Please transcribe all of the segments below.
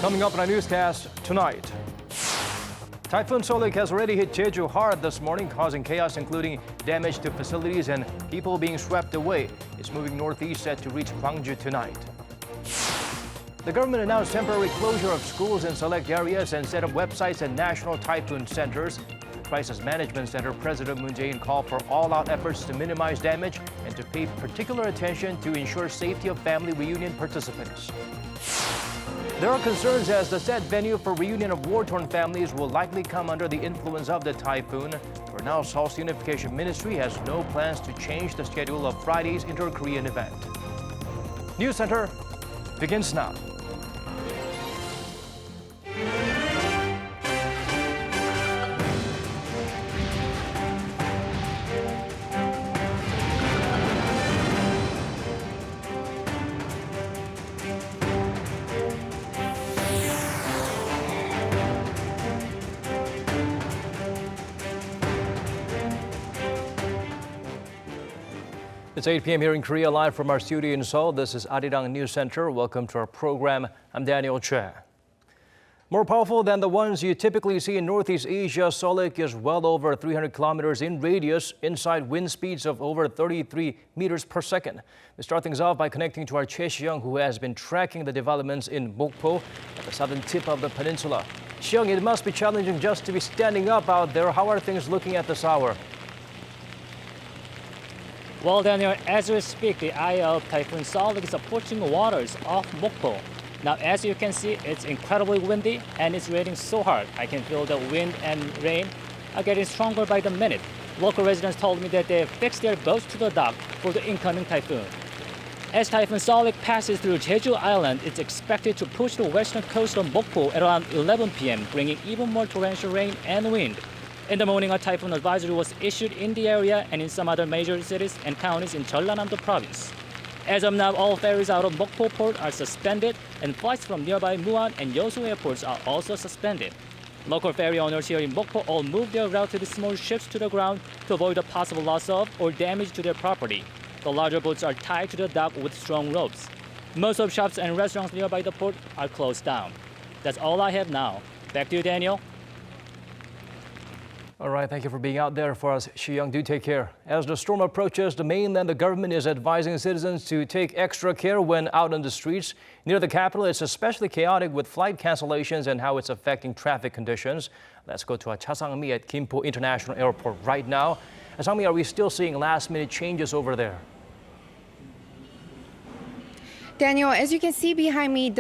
Coming up in our newscast tonight. Typhoon Soulik has already hit Jeju hard this morning, causing chaos including damage to facilities and people being swept away. It's moving northeast, set to reach Gwangju tonight. The government announced temporary closure of schools in select areas and set up websites and national typhoon centers. Crisis Management Center President Moon Jae-in called for all-out efforts to minimize damage and to pay particular attention to ensure safety of family reunion participants. There are concerns as the set venue for reunion of war-torn families will likely come under the influence of the typhoon. For now, Seoul's Unification Ministry has no plans to change the schedule of Friday's InterKorean event. News Center begins now. It's 8 p.m. here in Korea, live from our studio in Seoul. This is Arirang News Center. Welcome to our program. I'm Daniel Che. More powerful than the ones you typically see in Northeast Asia, Soulik is well over 300 kilometers in radius, inside wind speeds of over 33 meters per second. We start things off by connecting to our Choi Si-young, who has been tracking the developments in Mokpo at the southern tip of the peninsula. Si-young, it must be challenging just to be standing up out there. How are things looking at this hour? Well, Daniel, as we speak, the eye of Typhoon Soulik is approaching waters off Mokpo. Now, as you can see, it's incredibly windy and it's raining so hard. I can feel the wind and rain are getting stronger by the minute. Local residents told me that they fixed their boats to the dock for the incoming typhoon. As Typhoon Soulik passes through Jeju Island, it's expected to push the western coast of Mokpo at around 11 p.m., bringing even more torrential rain and wind. In the morning, a typhoon advisory was issued in the area and in some other major cities and counties in Jeollanam-do province. As of now, all ferries out of Mokpo port are suspended, and flights from nearby Muan and Yeosu airports are also suspended. Local ferry owners here in Mokpo all moved their relatively small ships to the ground to avoid the possible loss of or damage to their property. The larger boats are tied to the dock with strong ropes. Most of shops and restaurants nearby the port are closed down. That's all I have now. Back to you, Daniel. All right, thank you for being out there for us, Si-young. Do take care. As the storm approaches the mainland, the government is advising citizens to take extra care when out on the streets. Near the capital, it's especially chaotic with flight cancellations and how it's affecting traffic conditions. Let's go to Cha Sang-mi at Gimpo International Airport right now. Sang-mi, are we still seeing last-minute changes over there? Daniel, as you can see behind me,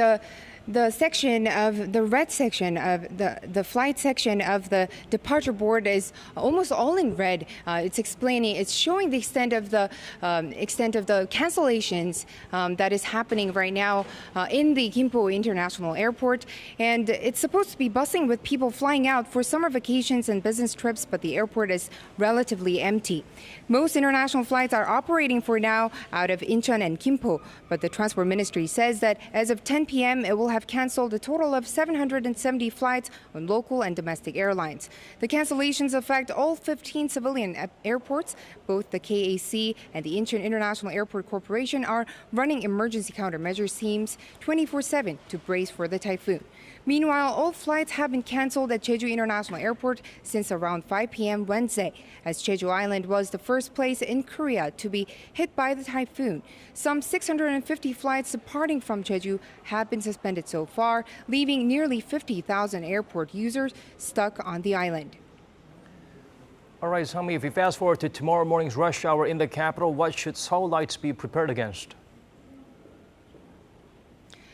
the section of the red section of the flight section of the departure board is almost all in red. It's showing the extent of the cancellations that is happening right now in the Gimpo International Airport, and it's supposed to be bustling with people flying out for summer vacations and business trips, but the airport is relatively empty. Most international flights are operating for now out of Incheon and Gimpo, but the Transport Ministry says that as of 10 p.m. it will have canceled a total of 770 flights on local and domestic airlines. The cancellations affect all 15 civilian airports. Both the KAC and the Incheon International Airport Corporation are running emergency countermeasures teams 24/7 to brace for the typhoon. Meanwhile, all flights have been canceled at Jeju International Airport since around 5 p.m. Wednesday, as Jeju Island was the first place in Korea to be hit by the typhoon. Some 650 flights departing from Jeju have been suspended so far, leaving nearly 50,000 airport users stuck on the island. All right, Sang-mi, if we fast forward to tomorrow morning's rush hour in the capital, what should Seulites be prepared against?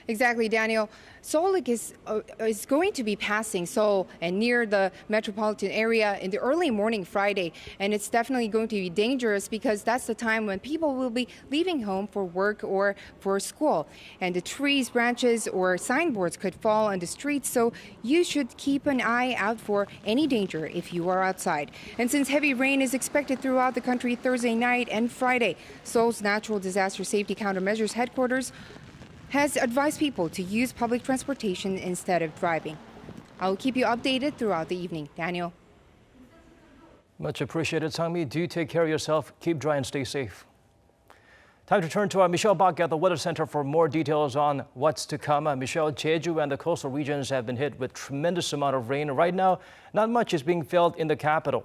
Exactly, Daniel. Soulik is going to be passing Seoul and near the metropolitan area in the early morning Friday. And it's definitely going to be dangerous because that's the time when people will be leaving home for work or for school. And the trees, branches, or signboards could fall on the streets, so you should keep an eye out for any danger if you are outside. And since heavy rain is expected throughout the country Thursday night and Friday, Seoul's Natural Disaster Safety Countermeasures headquarters has advised people to use public transportation instead of driving. I'll keep you updated throughout the evening. Daniel. Much appreciated, Sang-mi. Do take care of yourself. Keep dry and stay safe. Time to turn to Michelle Bach at the Weather Center for more details on what's to come. Michelle, Jeju and the coastal regions have been hit with tremendous amount of rain. Right now, not much is being felt in the capital.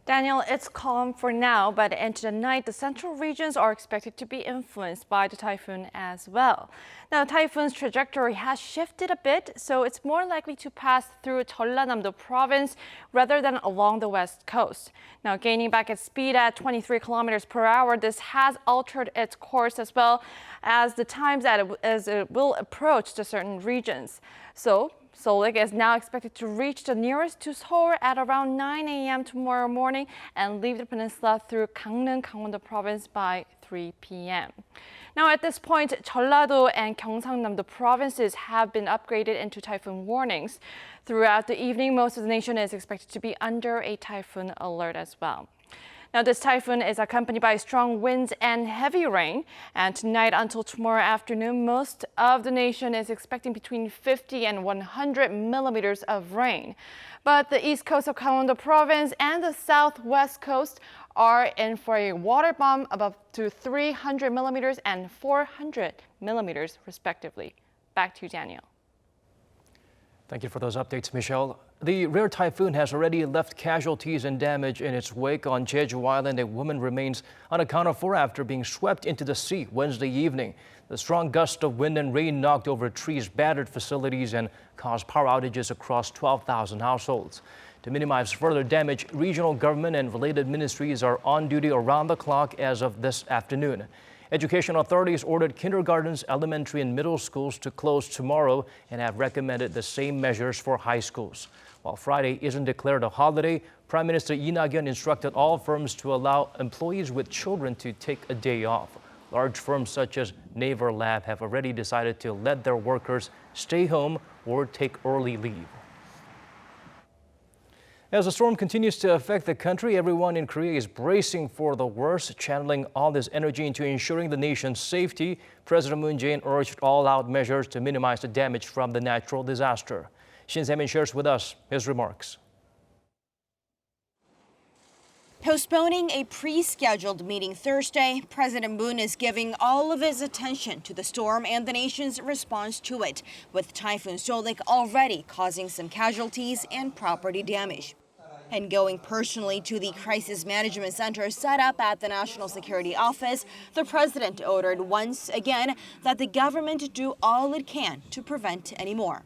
Daniel, it's calm for now, but into the night, the central regions are expected to be influenced by the typhoon as well. Now, the typhoon's trajectory has shifted a bit, so it's more likely to pass through Jeollanam-do province rather than along the west coast. Now, gaining back its speed at 23 kilometers per hour, this has altered its course as well as the times as it will approach the certain regions. So, Soulik is now expected to reach the nearest to Seoul at around 9 a.m. tomorrow morning and leave the peninsula through Gangneung, Gangwon-do province by 3 p.m. Now, at this point, Jeollado and Gyeongsangnam-do provinces have been upgraded into typhoon warnings. Throughout the evening, most of the nation is expected to be under a typhoon alert as well. Now, this typhoon is accompanied by strong winds and heavy rain. And tonight until tomorrow afternoon, most of the nation is expecting between 50 and 100 millimeters of rain. But the east coast of Gangwon-do province and the southwest coast are in for a water bomb of up to 300 millimeters and 400 millimeters, respectively. Back to you, Daniel. Thank you for those updates, Michelle. The rare typhoon has already left casualties and damage in its wake on Jeju Island. A woman remains unaccounted for after being swept into the sea Wednesday evening. The strong gust of wind and rain knocked over trees, battered facilities, and caused power outages across 12,000 households. To minimize further damage, regional government and related ministries are on duty around the clock as of this afternoon. Education authorities ordered kindergartens, elementary and middle schools to close tomorrow and have recommended the same measures for high schools. While Friday isn't declared a holiday, Prime Minister Lee Na-kyun instructed all firms to allow employees with children to take a day off. Large firms such as Naver Lab have already decided to let their workers stay home or take early leave. As the storm continues to affect the country, everyone in Korea is bracing for the worst, channeling all this energy into ensuring the nation's safety. President Moon Jae-in urged all-out measures to minimize the damage from the natural disaster. Shin Se-min shares with us his remarks. Postponing a pre-scheduled meeting Thursday, President Moon is giving all of his attention to the storm and the nation's response to it, with Typhoon Soulik already causing some casualties and property damage. And going personally to the crisis management center set up at the National Security Office, the president ordered once again that the government do all it can to prevent any more.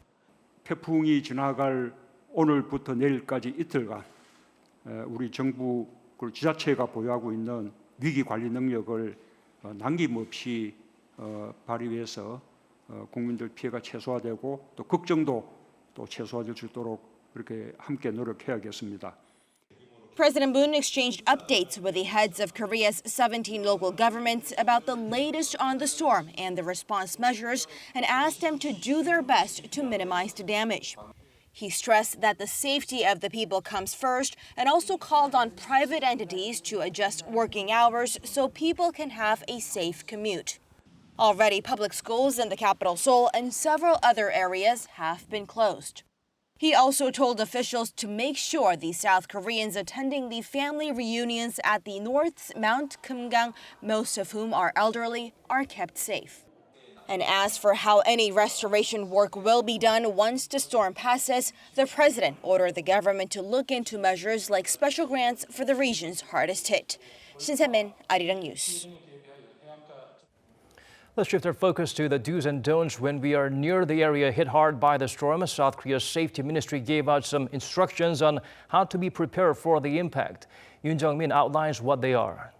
태풍이 지나갈 오늘부터 내일까지 이틀간 우리 정부 그리고 지자체가 보유하고 있는 위기 관리 능력을 남김없이 발휘해서 국민들 피해가 최소화되고 또 걱정도 또 최소화될 수 있도록 그렇게 함께 노력해야겠습니다. President Moon exchanged updates with the heads of Korea's 17 local governments about the latest on the storm and the response measures and asked them to do their best to minimize the damage. He stressed that the safety of the people comes first and also called on private entities to adjust working hours so people can have a safe commute. Already, public schools in the capital Seoul and several other areas have been closed. He also told officials to make sure the South Koreans attending the family reunions at the North's Mount Kumgang, most of whom are elderly, are kept safe. And as for how any restoration work will be done once the storm passes, the president ordered the government to look into measures like special grants for the regions hardest hit. Shin Se-min, Arirang News. Let's shift our focus to the do's and don'ts when we are near the area hit hard by the storm. South Korea's safety ministry gave out some instructions on how to be prepared for the impact. Yoon Jung-min outlines what they are.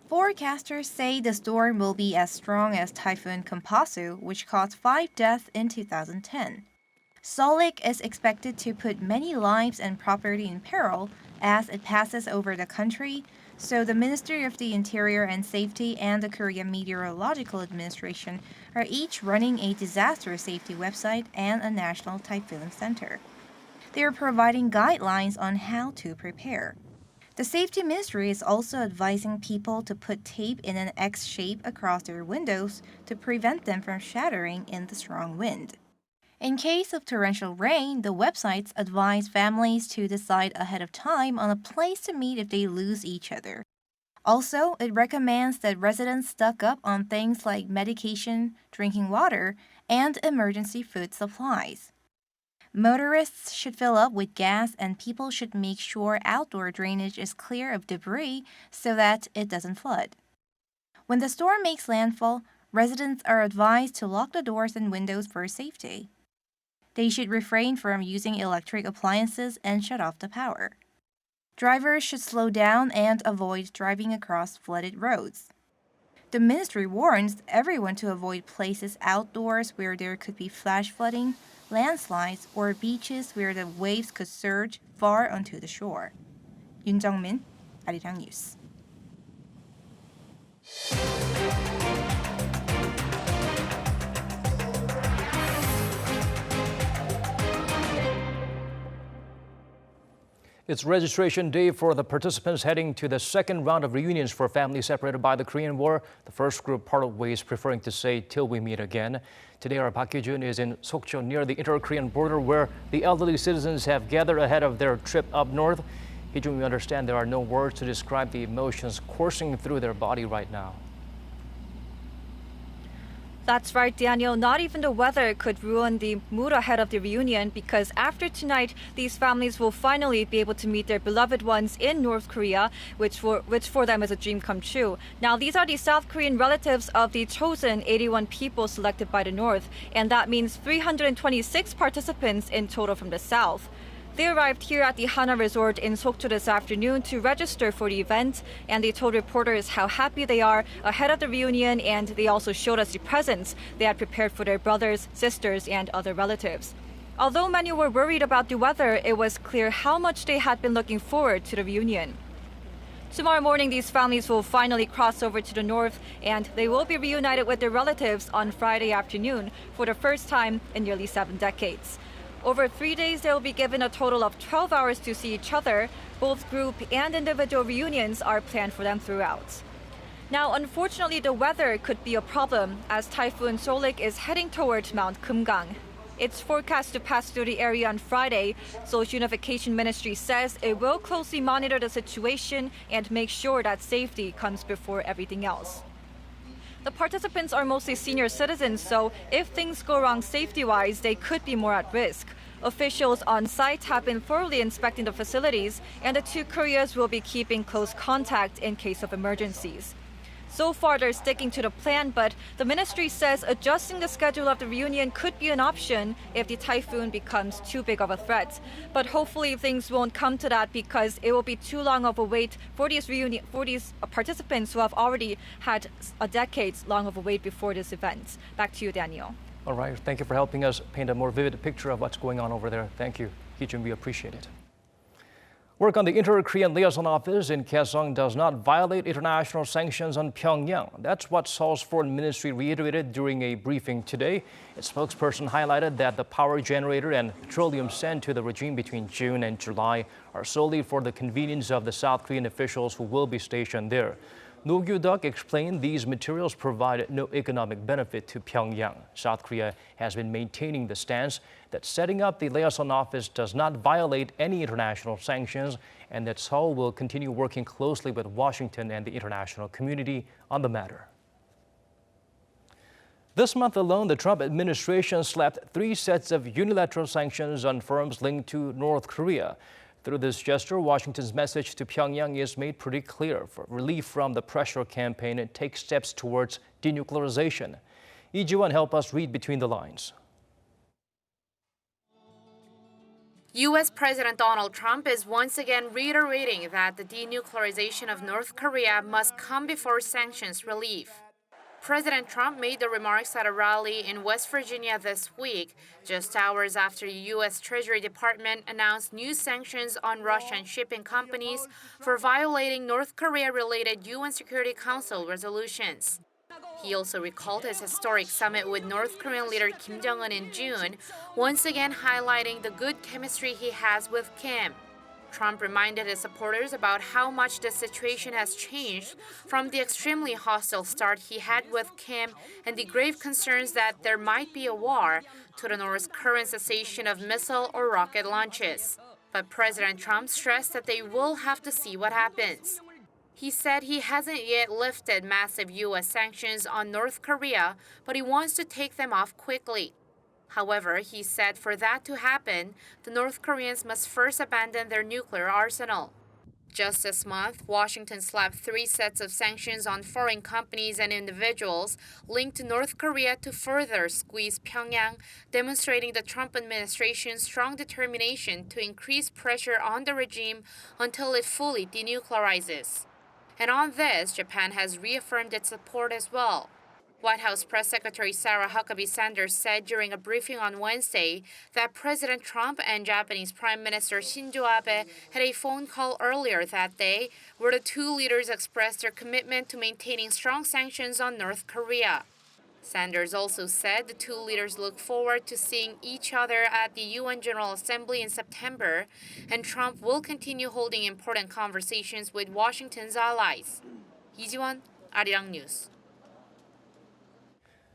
Forecasters say the storm will be as strong as Typhoon Kompasu, which caused 5 deaths in 2010. Soulik is expected to put many lives and property in peril as it passes over the country, so the Ministry of the Interior and Safety and the Korean Meteorological Administration are each running a disaster safety website and a national typhoon center. They are providing guidelines on how to prepare. The Safety Ministry is also advising people to put tape in an X shape across their windows to prevent them from shattering in the strong wind. In case of torrential rain, the websites advise families to decide ahead of time on a place to meet if they lose each other. Also, it recommends that residents stock up on things like medication, drinking water, and emergency food supplies. Motorists should fill up with gas, and people should make sure outdoor drainage is clear of debris so that it doesn't flood. When the storm makes landfall, residents are advised to lock the doors and windows for safety. They should refrain from using electric appliances and shut off the power. Drivers should slow down and avoid driving across flooded roads. The ministry warns everyone to avoid places outdoors where there could be flash flooding, landslides, or beaches where the waves could surge far onto the shore. Yoon Jung-min, Arirang News. It's registration day for the participants heading to the second round of reunions for families separated by the Korean War. The first group parted ways, preferring to say till we meet again. Today, our Park Hee-jun is in Sokcho near the InterKorean border, where the elderly citizens have gathered ahead of their trip up north. Hee-jun, we understand there are no words to describe the emotions coursing through their body right now. That's right, Daniel. Not even the weather could ruin the mood ahead of the reunion, because after tonight, these families will finally be able to meet their beloved ones in North Korea, which for them is a dream come true. Now, these are the South Korean relatives of the chosen 81 people selected by the North, and that means 326 participants in total from the South. They arrived here at the Hana Resort in Sokcho this afternoon to register for the event, and they told reporters how happy they are ahead of the reunion, and they also showed us the presents they had prepared for their brothers, sisters, and other relatives. Although many were worried about the weather, it was clear how much they had been looking forward to the reunion. Tomorrow morning, these families will finally cross over to the north, and they will be reunited with their relatives on Friday afternoon for the first time in nearly 7 decades. Over 3 days, they will be given a total of 12 hours to see each other. Both group and individual reunions are planned for them throughout. Now, unfortunately, the weather could be a problem as Typhoon Soulik is heading towards Mount Kumgang. It's forecast to pass through the area on Friday, so Unification Ministry says it will closely monitor the situation and make sure that safety comes before everything else. The participants are mostly senior citizens, so if things go wrong safety-wise, they could be more at risk. Officials on site have been thoroughly inspecting the facilities, and the two Koreas will be keeping close contact in case of emergencies. So far, they're sticking to the plan, but the ministry says adjusting the schedule of the reunion could be an option if the typhoon becomes too big of a threat. But hopefully things won't come to that, because it will be too long of a wait for these participants who have already had a decades long of a wait before this event. Back to you, Daniel. All right, thank you for helping us paint a more vivid picture of what's going on over there. Thank you, Hee-jun, we appreciate it. Work on the InterKorean liaison office in Kaesong does not violate international sanctions on Pyongyang. That's what Seoul's foreign ministry reiterated during a briefing today. Its spokesperson highlighted that the power generator and petroleum sent to the regime between June and July are solely for the convenience of the South Korean officials who will be stationed there. No Gyu-duk explained these materials provide no economic benefit to Pyongyang. South Korea has been maintaining the stance that setting up the liaison office does not violate any international sanctions, and that Seoul will continue working closely with Washington and the international community on the matter. This month alone, the Trump administration slapped 3 sets of unilateral sanctions on firms linked to North Korea. Through this gesture, Washington's message to Pyongyang is made pretty clear. For relief from the pressure campaign, it takes steps towards denuclearization. Lee Ji-won help us read between the lines. U.S. President Donald Trump is once again reiterating that the denuclearization of North Korea must come before sanctions relief. President Trump made the remarks at a rally in West Virginia this week, just hours after the U.S. Treasury Department announced new sanctions on Russian shipping companies for violating North Korea-related UN Security Council resolutions. He also recalled his historic summit with North Korean leader Kim Jong-un in June, once again highlighting the good chemistry he has with Kim. Trump reminded his supporters about how much the situation has changed from the extremely hostile start he had with Kim and the grave concerns that there might be a war to the North's current cessation of missile or rocket launches. But President Trump stressed that they will have to see what happens. He said he hasn't yet lifted massive U.S. sanctions on North Korea, but he wants to take them off quickly. However, he said for that to happen, the North Koreans must first abandon their nuclear arsenal. Just this month, Washington slapped 3 sets of sanctions on foreign companies and individuals linked to North Korea to further squeeze Pyongyang, demonstrating the Trump administration's strong determination to increase pressure on the regime until it fully denuclearizes. And on this, Japan has reaffirmed its support as well. White House Press Secretary Sarah Huckabee Sanders said during a briefing on Wednesday that President Trump and Japanese Prime Minister Shinzo Abe had a phone call earlier that day where the two leaders expressed their commitment to maintaining strong sanctions on North Korea. Sanders also said the two leaders look forward to seeing each other at the UN General Assembly in September, and Trump will continue holding important conversations with Washington's allies. 이지원, Arirang News.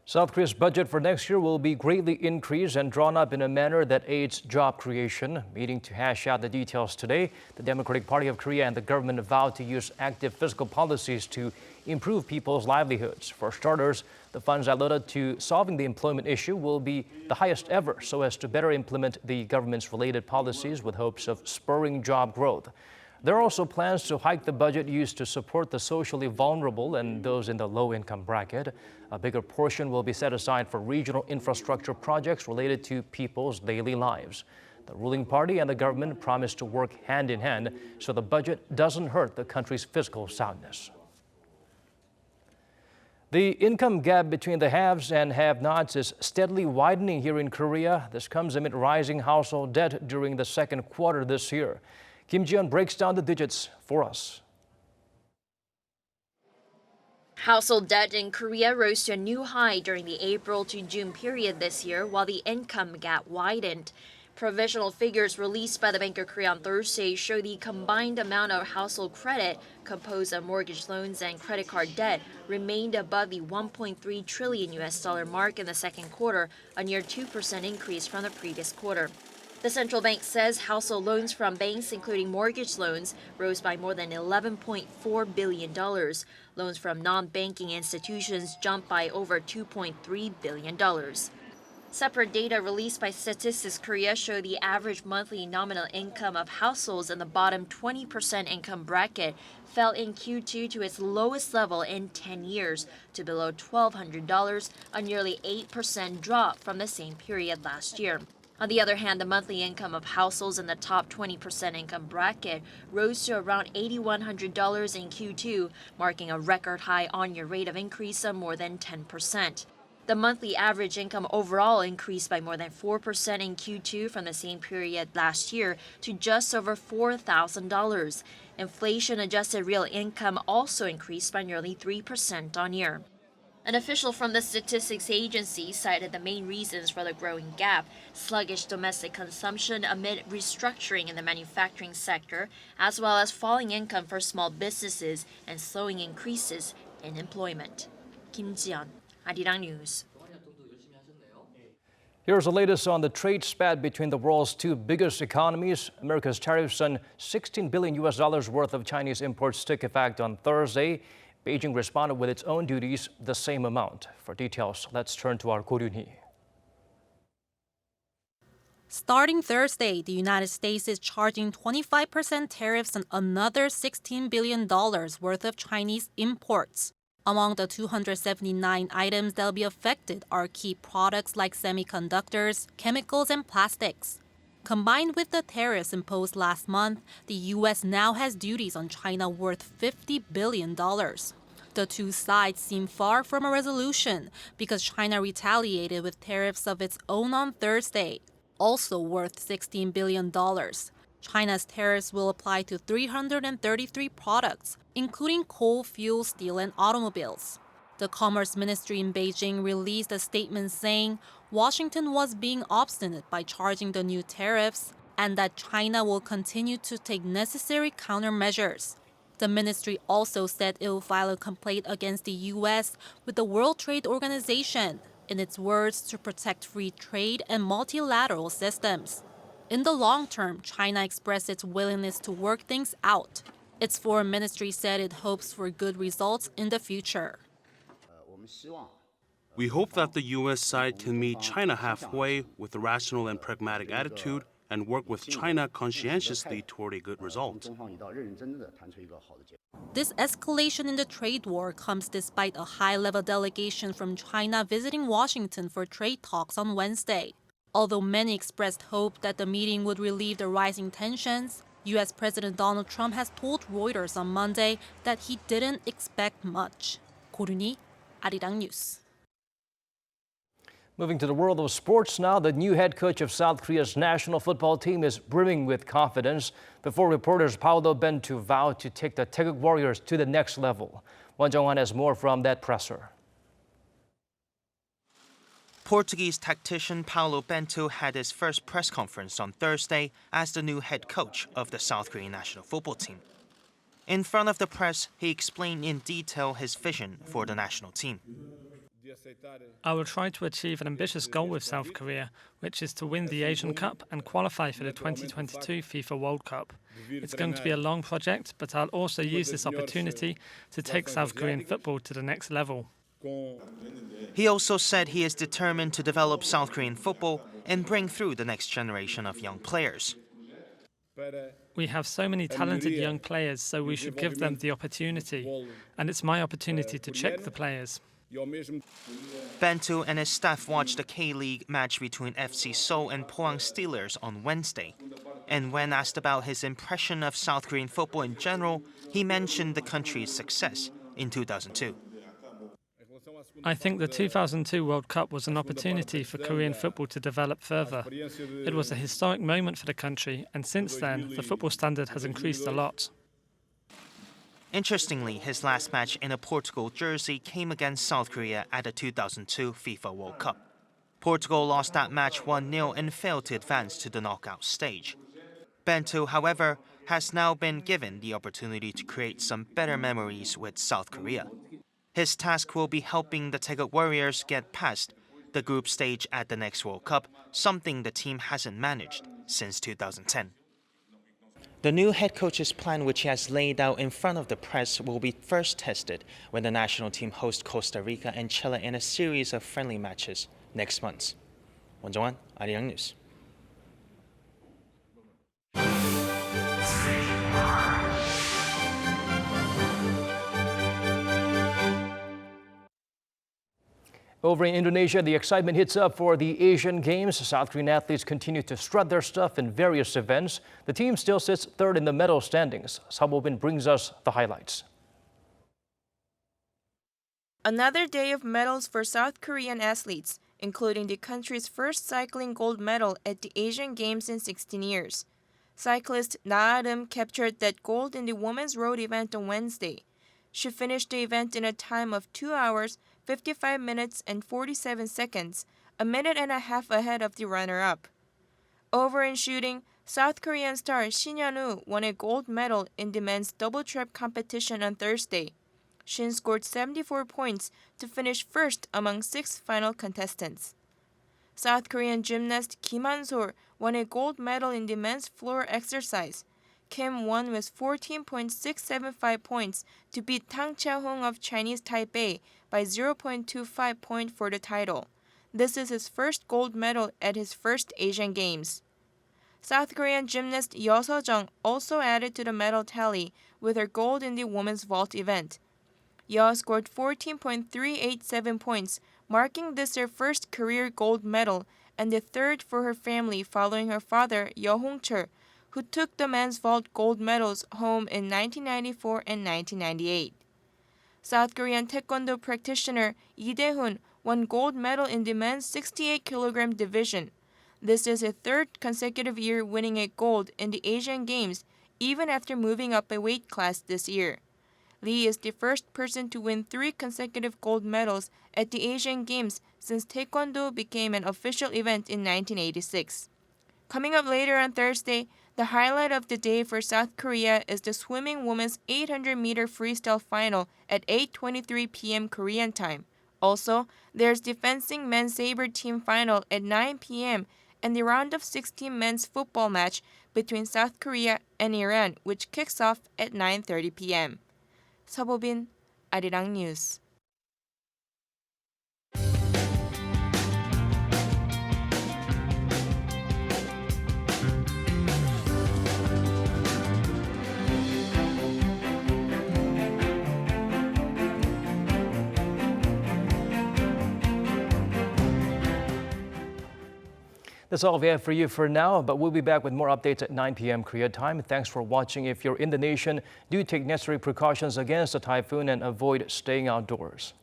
South Korea's budget for next year will be greatly increased and drawn up in a manner that aids job creation. Meeting to hash out the details today, the Democratic Party of Korea and the government vowed to use active fiscal policies to improve people's livelihoods. For starters, the funds allotted to solving the employment issue will be the highest ever so as to better implement the government's related policies with hopes of spurring job growth. There are also plans to hike the budget used to support the socially vulnerable and those in the low-income bracket. A bigger portion will be set aside for regional infrastructure projects related to people's daily lives. The ruling party and the government promise to work hand in hand so the budget doesn't hurt the country's fiscal soundness. The income gap between the haves and have-nots is steadily widening here in Korea. This comes amid rising household debt during the second quarter this year. Kim Ji-yeon breaks down the digits for us. Household debt in Korea rose to a new high during the April to June period this year, while the income gap widened. Provisional figures released by the Bank of Korea on Thursday show the combined amount of household credit, composed of mortgage loans and credit card debt, remained above the $1.3 trillion mark in the second quarter, a near 2% increase from the previous quarter. The central bank says household loans from banks, including mortgage loans, rose by more than $11.4 billion. Loans from non-banking institutions jumped by over $2.3 billion. Separate data released by Statistics Korea show the average monthly nominal income of households in the bottom 20% income bracket fell in Q2 to its lowest level in 10 years, to below $1,200, a nearly 8% drop from the same period last year. On the other hand, the monthly income of households in the top 20% income bracket rose to around $8,100 in Q2, marking a record high on-year rate of increase of more than 10%. The monthly average income overall increased by more than 4% in Q2 from the same period last year to just over $4,000. Inflation-adjusted real income also increased by nearly 3% on year. An official from the statistics agency cited the main reasons for the growing gap: sluggish domestic consumption amid restructuring in the manufacturing sector, as well as falling income for small businesses and slowing increases in employment. Kim Ji-yeon, Arirang News. Here's the latest on the trade spat between the world's two biggest economies. America's tariffs on $16 billion worth of Chinese imports took effect on Thursday. Beijing responded with its own duties, the same amount. For details, let's turn to our Ko Ryun-hee. Starting Thursday, the United States is charging 25% tariffs on another $16 billion worth of Chinese imports. Among the 279 items that will be affected are key products like semiconductors, chemicals, and plastics. Combined with the tariffs imposed last month, the U.S. now has duties on China worth $50 billion. The two sides seem far from a resolution because China retaliated with tariffs of its own on Thursday, also worth $16 billion. China's tariffs will apply to 333 products, including coal, fuel, steel, and automobiles. The Commerce Ministry in Beijing released a statement saying Washington was being obstinate by charging the new tariffs and that China will continue to take necessary countermeasures. The ministry also said it will file a complaint against the U.S. with the World Trade Organization, in its words, to protect free trade and multilateral systems. In the long term, China expressed its willingness to work things out. Its foreign ministry said it hopes for good results in the future. We hope that the U.S. side can meet China halfway with a rational and pragmatic attitude and work with China conscientiously toward a good result. This escalation in the trade war comes despite a high-level delegation from China visiting Washington for trade talks on Wednesday. Although many expressed hope that the meeting would relieve the rising tensions, U.S. President Donald Trump has told Reuters on Monday that he didn't expect much. 고르니, Arirang News. Moving to the world of sports now, the new head coach of South Korea's national football team is brimming with confidence before reporters Paulo Bento vowed to take the Taeguk Warriors to the next level. Won Jong-han has more from that presser. Portuguese tactician Paulo Bento had his first press conference on Thursday as the new head coach of the South Korean national football team. In front of the press, he explained in detail his vision for the national team. I will try to achieve an ambitious goal with South Korea, which is to win the Asian Cup and qualify for the 2022 FIFA World Cup. It's going to be a long project, but I'll also use this opportunity to take South Korean football to the next level. He also said he is determined to develop South Korean football and bring through the next generation of young players. We have so many talented young players, so we should give them the opportunity. And it's my opportunity to check the players. Bento and his staff watched the K-League match between FC Seoul and Pohang Steelers on Wednesday. And when asked about his impression of South Korean football in general, he mentioned the country's success in 2002. I think the 2002 World Cup was an opportunity for Korean football to develop further. It was a historic moment for the country, and since then, the football standard has increased a lot. Interestingly, his last match in a Portugal jersey came against South Korea at the 2002 FIFA World Cup. Portugal lost that match 1-0 and failed to advance to the knockout stage. Bento, however, has now been given the opportunity to create some better memories with South Korea. His task will be helping the Taeguk Warriors get past the group stage at the next World Cup, something the team hasn't managed since 2010. The new head coach's plan, which he has laid out in front of the press, will be first tested when the national team hosts Costa Rica and Chile in a series of friendly matches next month. Won Jong-han, Arirang News. Over in Indonesia, the excitement hits up for the Asian Games. South Korean athletes continue to strut their stuff in various events. The team still sits third in the medal standings. Sabobin brings us the highlights. Another day of medals for South Korean athletes, including the country's first cycling gold medal at the Asian Games in 16 years. Cyclist nat'l captured that gold in the women's road event on Wednesday. She finished the event in a time of 2 hours, 55 minutes and 47 seconds, a minute and a half ahead of the runner-up. Over in shooting, South Korean star Shin Hyun-woo won a gold medal in the men's double trap competition on Thursday. Shin scored 74 points to finish first among 6 final contestants. South Korean gymnast Kim Han-sol won a gold medal in the men's floor exercise. Kim won with 14.675 points to beat Tang Chia-hong of Chinese Taipei by 0.25 point for the title. This is his first gold medal at his first Asian Games. South Korean gymnast Yeo So-jung also added to the medal tally with her gold in the women's vault event. Yeo scored 14.387 points, marking this her first career gold medal and the third for her family following her father, Yeo Hong-chul, who took the men's vault gold medals home in 1994 and 1998. South Korean taekwondo practitioner Lee Dae-hoon won gold medal in the men's 68-kilogram division. This is his third consecutive year winning a gold in the Asian Games, even after moving up a weight class this year. Lee is the first person to win 3 consecutive gold medals at the Asian Games since taekwondo became an official event in 1986. Coming up later on Thursday, the highlight of the day for South Korea is the swimming women's 800-meter freestyle final at 8:23 p.m. Korean time. Also, there's the fencing men's saber team final at 9 p.m. and the round of 16 men's football match between South Korea and Iran, which kicks off at 9:30 p.m. 서보빈, Arirang News. That's all we have for you for now, but we'll be back with more updates at 9 p.m. Korea time. Thanks for watching. If you're in the nation, do take necessary precautions against the typhoon and avoid staying outdoors.